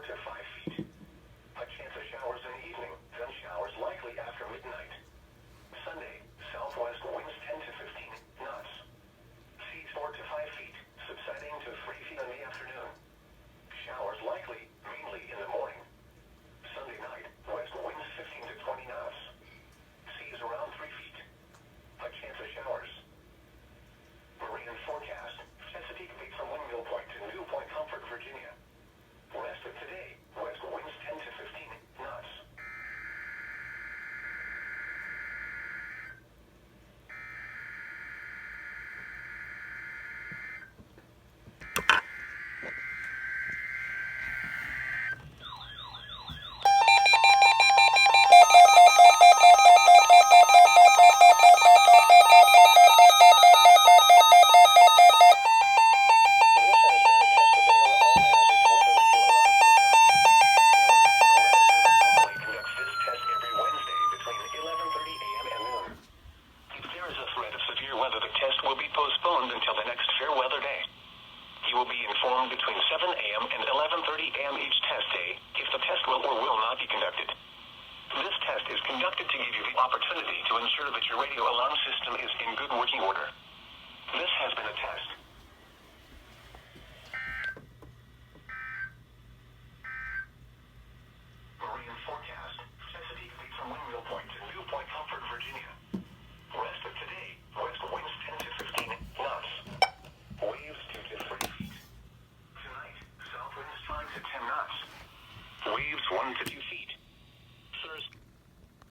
to 5 feet. A chance of showers in the evening, then showers likely after midnight. Sunday, southwest winds 10 to 15 knots. Seas 4 to 5 feet, subsiding to 3 feet in the afternoon. Showers likely, mainly in the morning. Sunday night, west winds 15 to 20 knots. Seas around 3 feet. A chance of showers. Marine forecast, Chesapeake Bay from Windmill Point to New Point Comfort, Virginia. Rest of today, west winds 10 to 15 knots. Postponed until the next fair weather day. You will be informed between 7 a.m. and 11:30 a.m. each test day if the test will or will not be conducted. This test is conducted to give you the opportunity to ensure that your radio alarm system is in good working order. This has been a test. Marine forecast, Chesapeake Bay from Windmill Point to New Point Comfort, Virginia. Rest of today, west winds 10 to 15 knots. Waves 2 to 3 feet. Tonight, south winds 5 to 10 knots. Waves 1 to 2 feet.